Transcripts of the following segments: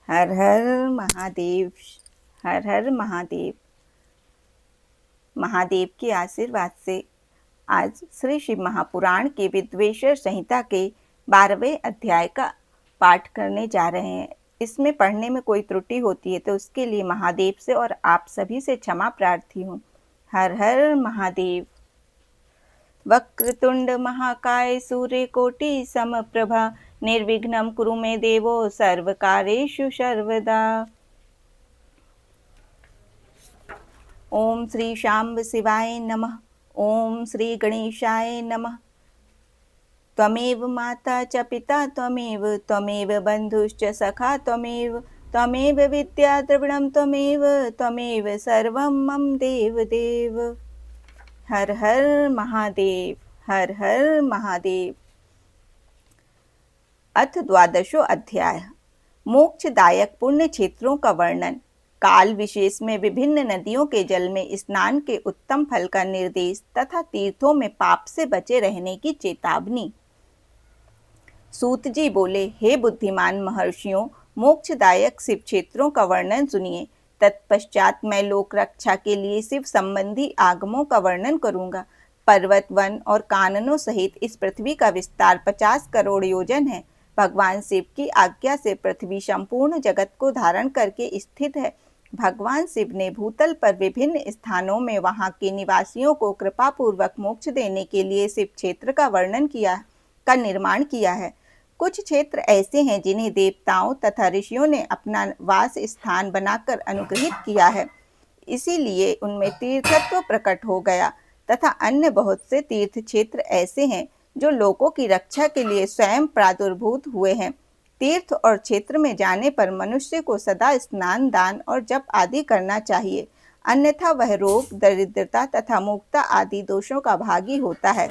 हर हर महादेव। हर हर महादेव। महादेव के आशीर्वाद से आज श्री शिव महापुराण के विद्वेषर संहिता के 12वें अध्याय का पाठ करने जा रहे हैं। इसमें पढ़ने में कोई त्रुटि होती है तो उसके लिए महादेव से और आप सभी से क्षमा प्रार्थी हूँ। हर हर महादेव। वक्रतुंड महाकाय सूर्यकोटि समप्रभा निर्विघ्नं कुरु मे देवो सर्वकार्येषु सर्वदा। ओम श्री शांब शिवाय नमः। ओम श्री गणेशाय नमः। त्वमेव माता च पिता त्वमेव बंधुश्च सखा त्वमेव विद्या द्रविणं त्वमेव सर्वं मम देव। हर हर महादेव। हर हर महादेव। अथ द्वादशो अध्याय। मोक्षदायक पुण्य क्षेत्रों का वर्णन। काल विशेष में विभिन्न नदियों के जल में स्नान के उत्तम फल का निर्देश तथा तीर्थों में पाप से बचे रहने की चेतावनी। सूत जी बोले, हे बुद्धिमान महर्षियों, मोक्षदायक शिव क्षेत्रों का वर्णन सुनिए। तत्पश्चात मैं लोक रक्षा के लिए शिव संबंधी आगमों का वर्णन करूंगा। पर्वत, वन और काननों सहित इस पृथ्वी का विस्तार 50 करोड़ योजन है। भगवान शिव की आज्ञा से पृथ्वी संपूर्ण जगत को धारण करके स्थित है। भगवान शिव ने भूतल पर विभिन्न स्थानों में वहां के निवासियों को कृपा पूर्वक मोक्ष देने के लिए शिव क्षेत्र का निर्माण किया है। कुछ क्षेत्र ऐसे हैं जिन्हें देवताओं तथा ऋषियों ने अपना वास स्थान बनाकर अनुग्रहित किया है, इसीलिए उनमें तीर्थत्व प्रकट हो गया। तथा अन्य बहुत से तीर्थ क्षेत्र ऐसे हैं जो लोगों की रक्षा के लिए स्वयं प्रादुर्भूत हुए हैं। तीर्थ और क्षेत्र में जाने पर मनुष्य को सदा स्नान, दान और जप आदि करना चाहिए, अन्यथा वह रोग, दरिद्रता तथा मूर्खता आदि दोषों का भागी होता है।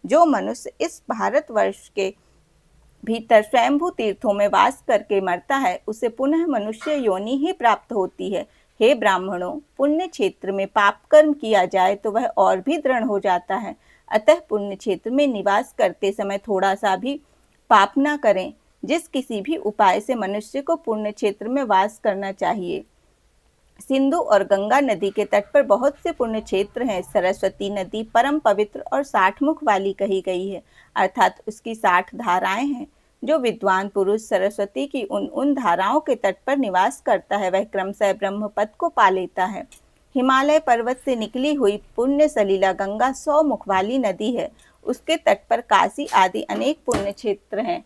जो मनुष्य इस भारतवर्ष के भीतर स्वयंभू तीर्थों में वास करके मरता है, उसे पुनः मनुष्य योनि ही प्राप्त होती है। हे ब्राह्मणों, पुण्य क्षेत्र में पाप कर्म किया जाए तो वह और भी दृढ़ हो जाता है। अतः पुण्य क्षेत्र में निवास करते समय थोड़ा सा भी पाप न करें। जिस किसी भी उपाय से मनुष्य को पुण्य क्षेत्र में वास करना चाहिए। सिंधु और गंगा नदी के तट पर बहुत से पुण्य क्षेत्र हैं। सरस्वती नदी परम पवित्र और 60 मुख वाली कही गई है, अर्थात उसकी 60 धाराएं हैं। जो विद्वान पुरुष सरस्वती की उन धाराओं के तट पर निवास करता है, वह क्रमशः ब्रह्म पद को पा लेता है। हिमालय पर्वत से निकली हुई पुण्य सलीला गंगा 100 मुख वाली नदी है। उसके तट पर काशी आदि अनेक पुण्य क्षेत्र हैं।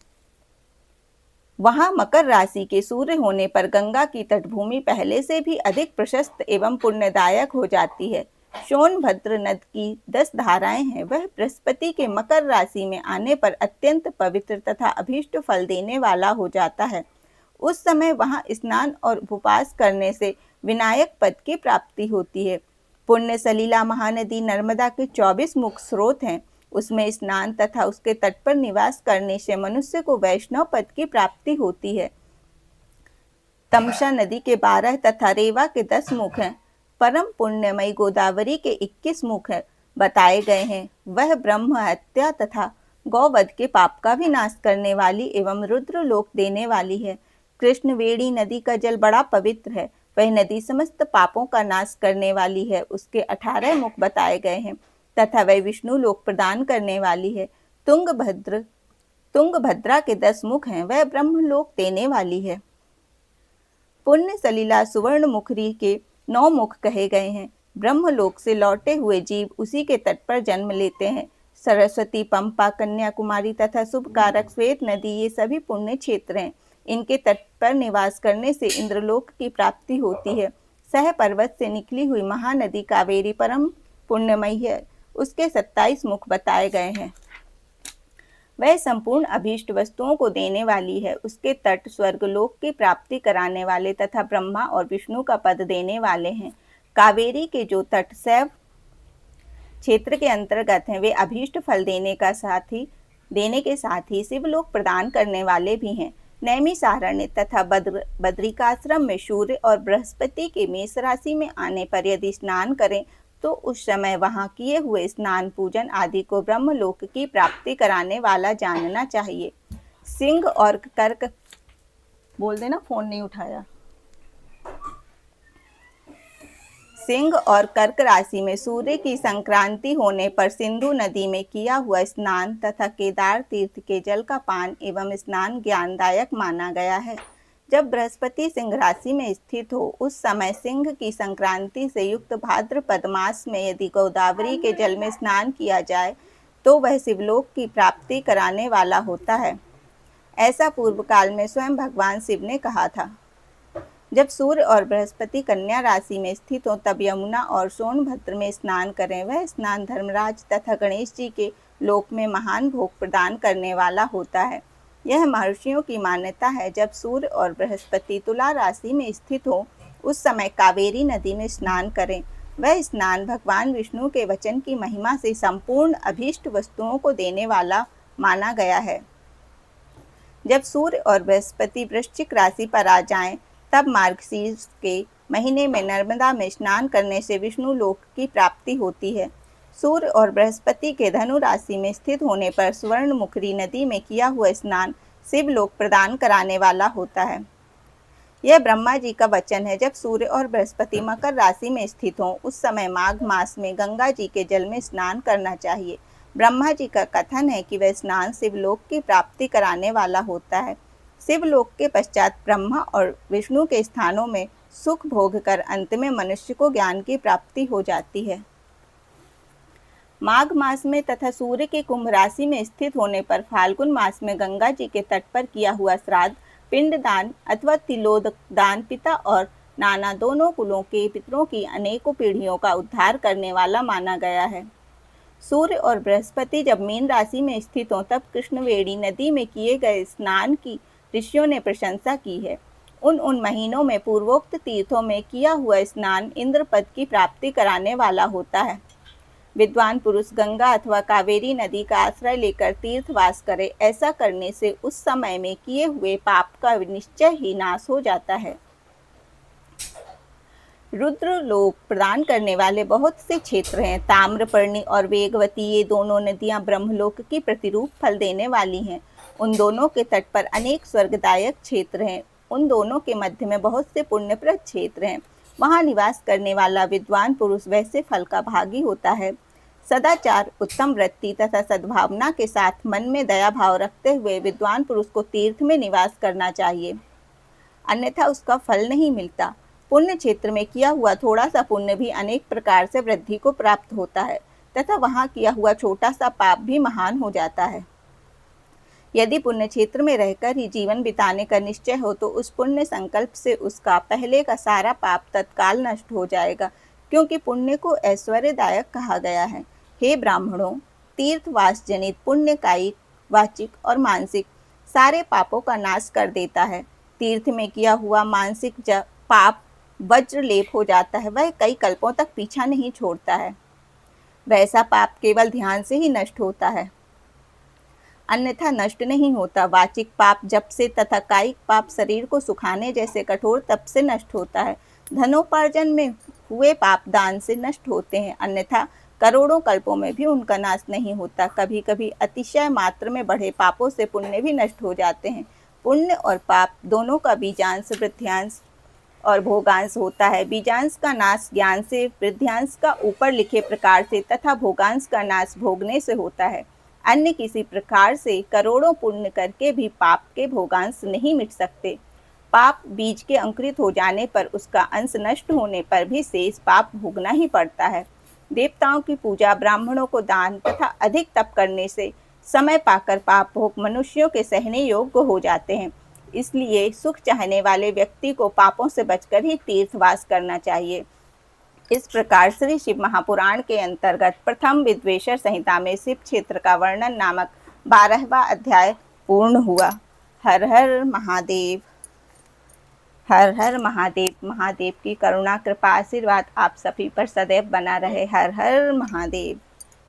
वहां मकर राशि के सूर्य होने पर गंगा की तटभूमि पहले से भी अधिक प्रशस्त एवं पुण्यदायक हो जाती है। सोनभद्र नद की 10 धाराएं हैं। वह बृहस्पति के मकर राशि में आने पर अत्यंत पवित्र तथा अभीष्ट फल देने वाला हो जाता है। उस समय वहां स्नान और उपवास करने से विनायक पद की प्राप्ति होती है। पुण्य सलीला महानदी नर्मदा के 24 मुख स्रोत हैं। उसमें स्नान तथा उसके तट पर निवास करने से मनुष्य को वैष्णव पद की प्राप्ति होती है। तमसा नदी के 12 तथा रेवा के 10 मुख हैं। परम पुण्यमयी गोदावरी के 21 मुख बताए गए हैं। वह ब्रह्म हत्या तथा गौवध के पाप का भी नाश करने वाली एवं रुद्र लोक देने वाली है। कृष्णवेणी नदी का जल बड़ा पवित्र है। वह नदी समस्त पापों का नाश करने वाली है। उसके 18 मुख बताए गए हैं तथा वह विष्णु लोक प्रदान करने वाली है। तुंगभद्रा के 10 मुख हैं। वह ब्रह्मलोक देने वाली है। पुण्य सलीला सुवर्ण मुखरी के 9 मुख कहे गए हैं। ब्रह्मलोक से लौटे हुए जीव उसी के तट पर जन्म लेते हैं। सरस्वती, पंपा, कन्याकुमारी तथा शुभकारक श्वेत नदी, ये सभी पुण्य क्षेत्र हैं। इनके तट पर निवास करने से इंद्रलोक की प्राप्ति होती है। सह पर्वत से निकली हुई महानदी कावेरी परम पुण्यमयी है। उसके 27 मुख बताए गए हैं। वह संपूर्ण अभीष्ट वस्तुओं को देने वाली है। उसके तट स्वर्गलोक की प्राप्ति कराने वाले तथा ब्रह्मा और विष्णु का पद देने वाले हैं। कावेरी के जो तट शैव क्षेत्र के अंतर्गत हैं, वे अभीष्ट फल देने के साथ ही शिवलोक प्रदान करने वाले भी हैं। नैमिषारण्य तथा बद्रिकाश्रम में सूर्य और बृहस्पति के मेष राशि में आने पर यदि स्नान करें तो उस समय वहां किए हुए स्नान, पूजन आदि को ब्रह्मलोक की प्राप्ति कराने वाला जानना चाहिए। सिंह और कर्क बोल देना फ़ोन नहीं उठाया। सिंह और कर्क राशि में सूर्य की संक्रांति होने पर सिंधु नदी में किया हुआ स्नान तथा केदार तीर्थ के जल का पान एवं स्नान ज्ञानदायक माना गया है। जब बृहस्पति सिंह राशि में स्थित हो उस समय सिंह की संक्रांति से युक्त भाद्रपद मास में यदि गोदावरी के जल में स्नान किया जाए तो वह शिवलोक की प्राप्ति कराने वाला होता है। ऐसा पूर्व काल में स्वयं भगवान शिव ने कहा था। जब सूर्य और बृहस्पति कन्या राशि में स्थित हो तब यमुना और सोनभद्र में स्नान करें। वह स्नान धर्मराज तथा गणेश जी के लोक में महान भोग प्रदान करने वाला होता है। यह महर्षियों की मान्यता है। जब सूर्य और बृहस्पति तुला राशि में स्थित हो उस समय कावेरी नदी में स्नान करें। वह स्नान भगवान विष्णु के वचन की महिमा से संपूर्ण अभीष्ट वस्तुओं को देने वाला माना गया है। जब सूर्य और बृहस्पति वृश्चिक राशि पर आ जाएं, तब मार्गशीर्ष के महीने में नर्मदा में स्नान करने से विष्णु लोक की प्राप्ति होती है। सूर्य और बृहस्पति के धनु राशि में स्थित होने पर सुवर्णमुखी नदी में किया हुआ स्नान शिवलोक प्रदान कराने वाला होता है। यह ब्रह्मा जी का वचन है। जब सूर्य और बृहस्पति मकर राशि में स्थित हों उस समय माघ मास में गंगा जी के जल में स्नान करना चाहिए। ब्रह्मा जी का कथन है कि वह स्नान शिवलोक की प्राप्ति कराने वाला होता है। शिवलोक के पश्चात ब्रह्मा और विष्णु के स्थानों में सुख भोग कर अंत में मनुष्य को ज्ञान की प्राप्ति हो जाती है। माघ मास में तथा सूर्य के कुंभ राशि में स्थित होने पर फाल्गुन मास में गंगा जी के तट पर किया हुआ श्राद्ध, पिंडदान अथवा तिलोदकदान पिता और नाना दोनों कुलों के पितरों की अनेकों पीढ़ियों का उद्धार करने वाला माना गया है। सूर्य और बृहस्पति जब मीन राशि में स्थित हों तब कृष्णवेणी नदी में किए गए स्नान की ऋषियों ने प्रशंसा की है। उन महीनों में पूर्वोक्त तीर्थों में किया हुआ स्नान इंद्र पद की प्राप्ति कराने वाला होता है। विद्वान पुरुष गंगा अथवा कावेरी नदी का आश्रय लेकर तीर्थवास करे। ऐसा करने से उस समय में किए हुए पाप का निश्चय ही नाश हो जाता है। रुद्र लोक प्रदान करने वाले बहुत से क्षेत्र हैं। ताम्रपर्णी और वेगवती ये दोनों नदियां ब्रह्मलोक की प्रतिरूप फल देने वाली हैं। उन दोनों के तट पर अनेक स्वर्गदायक क्षेत्र हैं। उन दोनों के मध्य में बहुत से पुण्यप्रद क्षेत्र हैं। वहां निवास करने वाला विद्वान पुरुष वैसे फल का भागी होता है। सदाचार, उत्तम वृत्ति तथा सद्भावना के साथ मन में दया भाव रखते हुए विद्वान पुरुष को तीर्थ में निवास करना चाहिए, अन्यथा उसका फल नहीं मिलता। पुण्य क्षेत्र में किया हुआ थोड़ा सा पुण्य भी अनेक प्रकार से वृद्धि को प्राप्त होता है तथा वहां किया हुआ छोटा सा पाप भी महान हो जाता है। यदि पुण्य क्षेत्र में रहकर ही जीवन बिताने का निश्चय हो तो उस पुण्य संकल्प से उसका पहले का सारा पाप तत्काल नष्ट हो जाएगा, क्योंकि पुण्य को ऐश्वर्यदायक कहा गया है। हे ब्राह्मणों, तीर्थवास जनित पुण्य कायिक, वाचिक और मानसिक सारे पापों का नाश कर देता है। तीर्थ में किया हुआ मानसिक पाप वज्र लेप हो जाता है। वह कई कल्पों तक पीछा नहीं छोड़ता है। वैसा पाप केवल ध्यान से ही नष्ट होता है, अन्यथा नष्ट नहीं होता। वाचिक पाप जप से तथा कायिक पाप शरीर को सुखाने जैसे कठोर तप से नष्ट होता है। धनोपार्जन में हुए पाप दान से नष्ट होते हैं, अन्यथा करोड़ों कल्पों में भी उनका नाश नहीं होता। कभी कभी अतिशय मात्र में बढ़े पापों से पुण्य भी नष्ट हो जाते हैं। पुण्य और पाप दोनों का बीजांश, वृद्ध्यांश और भोगांश होता है। बीजांश का नाश ज्ञान से, वृद्ध्यांश का ऊपर लिखे प्रकार से तथा भोगांश का नाश भोगने से होता है। अन्य किसी प्रकार से करोड़ों पुण्य करके भी पाप के भोगांश नहीं मिट सकते। पाप बीज के अंकुरित हो जाने पर उसका अंश नष्ट होने पर भी शेष पाप भोगना ही पड़ता है। देवताओं की पूजा, ब्राह्मणों को दान तथा अधिक तप करने से समय पाकर पाप भोग मनुष्यों के सहने योग्य हो जाते हैं। इसलिए सुख चाहने वाले व्यक्ति को पापों से बचकर ही तीर्थवास करना चाहिए। इस प्रकार श्री शिव महापुराण के अंतर्गत प्रथम विद्वेषर संहिता में शिव क्षेत्र का वर्णन नामक 12वां अध्याय पूर्ण हुआ। हर हर महादेव। हर हर महादेव। महादेव की करुणा, कृपा, आशीर्वाद आप सभी पर सदैव बना रहे। हर हर महादेव।